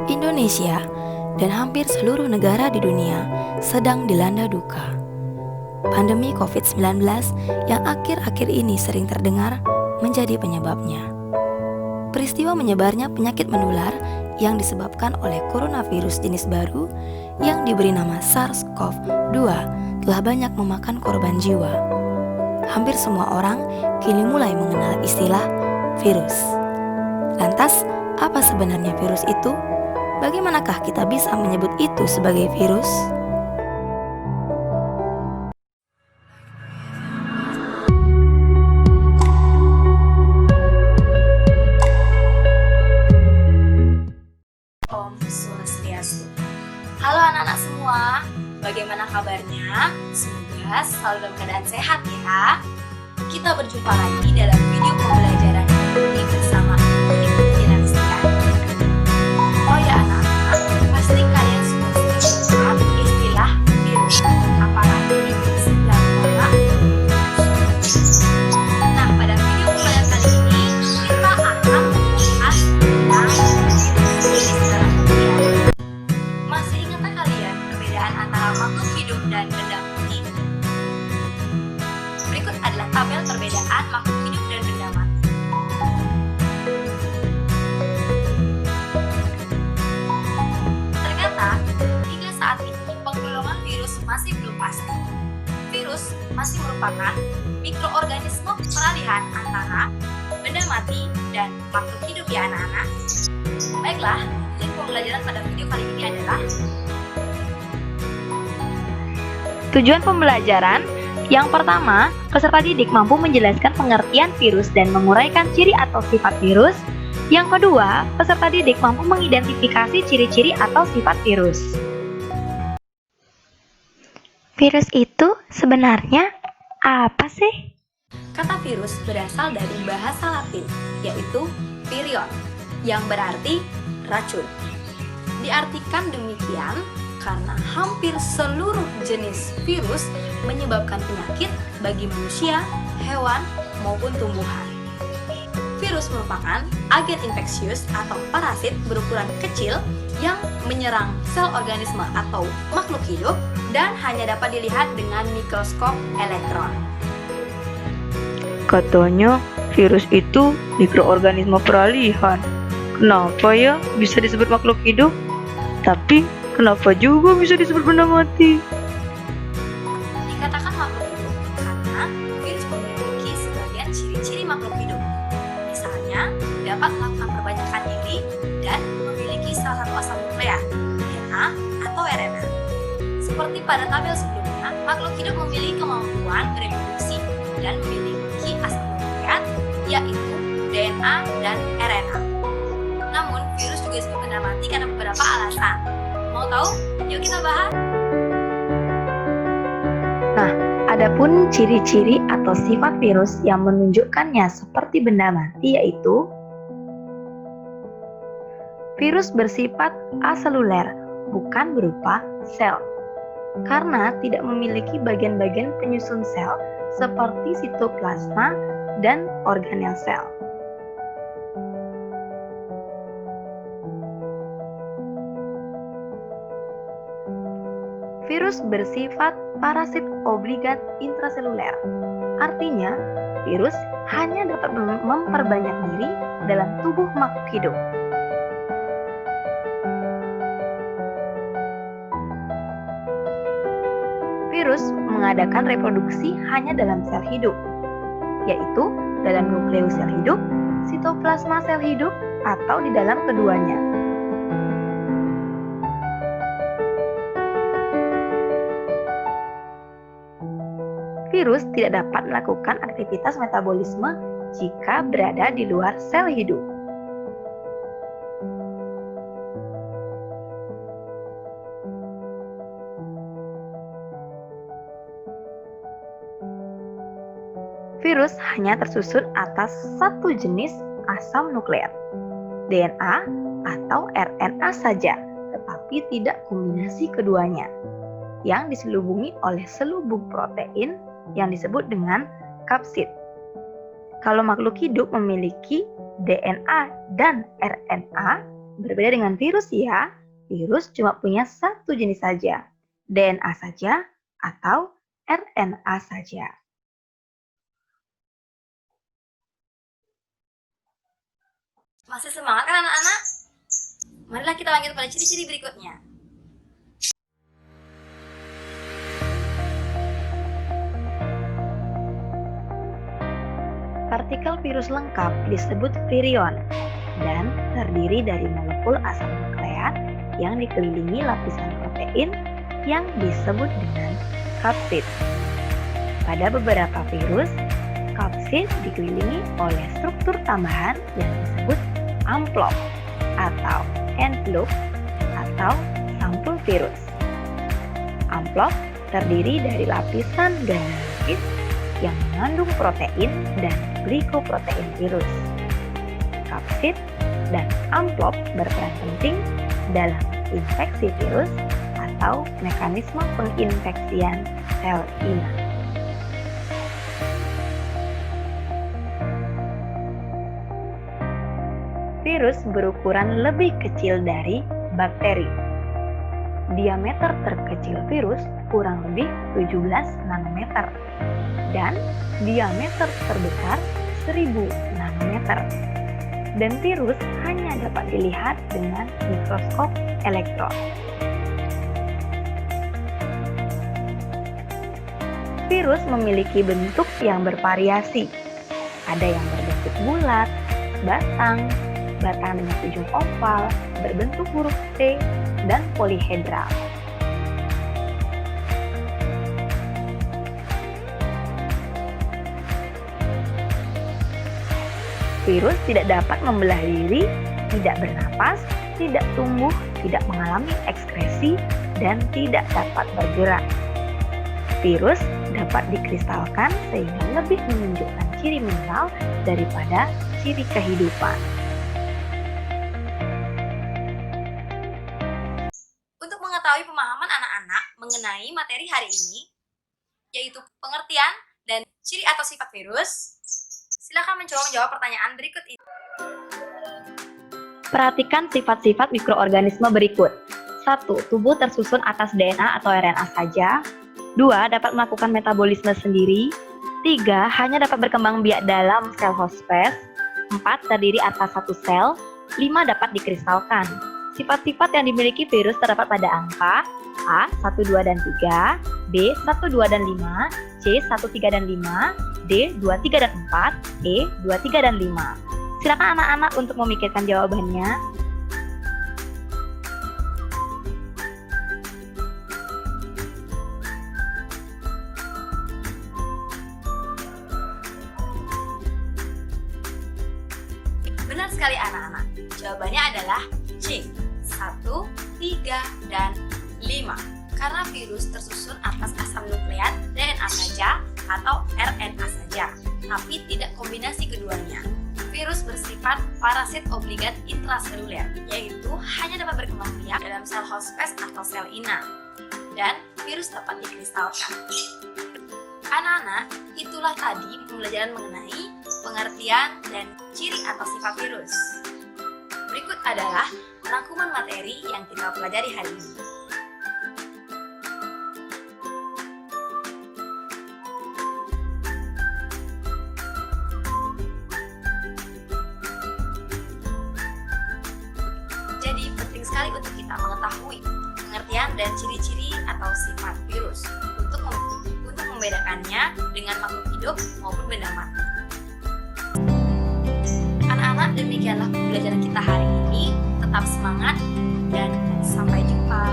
Indonesia dan hampir seluruh negara di dunia sedang dilanda duka. Pandemi COVID-19 yang akhir-akhir ini sering terdengar menjadi penyebabnya. Peristiwa menyebarnya penyakit menular yang disebabkan oleh coronavirus jenis baru yang diberi nama SARS-CoV-2 telah banyak memakan korban jiwa. Hampir semua orang kini mulai mengenal istilah virus. Lantas, apa sebenarnya virus itu? Bagaimanakah kita bisa menyebut itu sebagai virus? Om Swastiastu. Halo anak-anak semua, bagaimana kabarnya? Semoga selalu dalam keadaan sehat ya. Kita berjumpa lagi dalam video pembelajaran ini bersama Ibu Dinastia. Oh ya anak-anak, pasti kalian sudah sering dengar istilah virus, apalagi sedang corona. Nah, pada video pembelajaran kali ini kita akan membahas tentang virus dalam dunia. Masih ingatkah kalian perbedaan antara makhluk hidup dan benda mati? Berikut adalah tabel perbedaan makhluk hidup dan benda mati. Ternyata, hingga saat ini penggolongan virus masih belum pasti. Virus masih merupakan mikroorganisme peralihan antara benda mati dan makhluk hidup ya anak-anak. Baiklah, topik pembelajaran pada video kali ini adalah tujuan pembelajaran. Yang pertama, peserta didik mampu menjelaskan pengertian virus dan menguraikan ciri atau sifat virus. Yang kedua, peserta didik mampu mengidentifikasi ciri-ciri atau sifat virus. Virus itu sebenarnya apa sih? Kata virus berasal dari bahasa Latin, yaitu virion, yang berarti racun. Diartikan demikian karena hampir seluruh jenis virus menyebabkan penyakit bagi manusia, hewan, maupun tumbuhan. Virus merupakan agen infeksius atau parasit berukuran kecil yang menyerang sel organisme atau makhluk hidup dan hanya dapat dilihat dengan mikroskop elektron. Katanya virus itu mikroorganisme peralihan. Kenapa ya bisa disebut makhluk hidup? Tapi kenapa juga bisa disebut benda mati? Dikatakan makhluk hidup karena virus memiliki sebagian ciri-ciri makhluk hidup. Misalnya, dapat melakukan perbanyakan diri dan memiliki salah satu asam nukleat, DNA atau RNA. Seperti pada tabel sebelumnya, makhluk hidup memiliki kemampuan bereproduksi dan memiliki asam nukleat, yaitu DNA dan RNA. Namun, virus juga disebut benda mati karena beberapa alasan. Mau tahu? Yuk kita bahas. Nah, adapun ciri-ciri atau sifat virus yang menunjukkannya seperti benda mati yaitu virus bersifat aseluler, bukan berupa sel. Karena tidak memiliki bagian-bagian penyusun sel seperti sitoplasma dan organel sel. Virus bersifat parasit obligat intraseluler. Artinya, virus hanya dapat memperbanyak diri dalam tubuh makhluk hidup. Virus mengadakan reproduksi hanya dalam sel hidup, yaitu dalam nukleus sel hidup, sitoplasma sel hidup, atau di dalam keduanya. Virus tidak dapat melakukan aktivitas metabolisme jika berada di luar sel hidup. Virus hanya tersusun atas satu jenis asam nukleat, DNA atau RNA saja, tetapi tidak kombinasi keduanya, yang diselubungi oleh selubung protein yang disebut dengan kapsid. Kalau makhluk hidup memiliki DNA dan RNA, berbeda dengan virus ya, virus cuma punya satu jenis saja, DNA saja atau RNA saja. Masih semangat kan anak-anak? Marilah kita lanjut pada ciri-ciri berikutnya. Partikel virus lengkap disebut virion dan terdiri dari molekul asam nukleat yang dikelilingi lapisan protein yang disebut dengan kapsid. Pada beberapa virus, kapsid dikelilingi oleh struktur tambahan yang disebut amplop atau envelope atau sampul virus. Amplop terdiri dari lapisan granulopis yang mengandung protein dan glikoprotein virus. Kapsid dan amplop berperan penting dalam infeksi virus atau mekanisme penginfeksian sel inang. Virus berukuran lebih kecil dari bakteri. Diameter terkecil virus kurang lebih 17 nanometer dan diameter terbesar 1000 nanometer. Dan virus hanya dapat dilihat dengan mikroskop elektron. Virus memiliki bentuk yang bervariasi. Ada yang berbentuk bulat, batang dengan ujung oval, berbentuk huruf T, dan polihedral. Virus tidak dapat membelah diri, tidak bernapas, tidak tumbuh, tidak mengalami ekskresi, dan tidak dapat bergerak. Virus dapat dikristalkan sehingga lebih menunjukkan ciri mineral daripada ciri kehidupan. Untuk mengetahui pemahaman anak-anak mengenai materi hari ini, yaitu pengertian dan ciri atau sifat virus, silakan mencoba menjawab pertanyaan berikut ini. Perhatikan sifat-sifat mikroorganisme berikut. 1. Tubuh tersusun atas DNA atau RNA saja. 2. Dapat melakukan metabolisme sendiri. 3. Hanya dapat berkembang biak dalam sel hospes. 4. Terdiri atas satu sel. 5. Dapat dikristalkan. Sifat-sifat yang dimiliki virus terdapat pada angka A. 1, 2, dan 3, B. 1, 2, dan 5, C. 1, 3, dan 5, D. 2, 3, dan 4, E. 2, 3, dan 5. Silakan anak-anak untuk memikirkan jawabannya. Benar sekali anak-anak. Jawabannya adalah C. 1, 3, dan 5. Karena virus tersusun atas asam nukleat DNA saja atau RNA saja, tapi tidak kombinasi keduanya. Virus bersifat parasit obligat intraseluler, yaitu hanya dapat berkembang biak dalam sel hospes atau sel inang, dan virus dapat dikristalkan. Anak-anak, itulah tadi pembelajaran mengenai pengertian dan ciri atau sifat virus. Berikut adalah rangkuman materi yang kita pelajari hari ini. Jadi penting sekali untuk kita mengetahui pengertian dan ciri-ciri atau sifat virus untuk membedakannya dengan makhluk hidup maupun benda mati. Anak-anak, demikianlah pembelajaran kita hari ini. Tetap semangat dan sampai jumpa.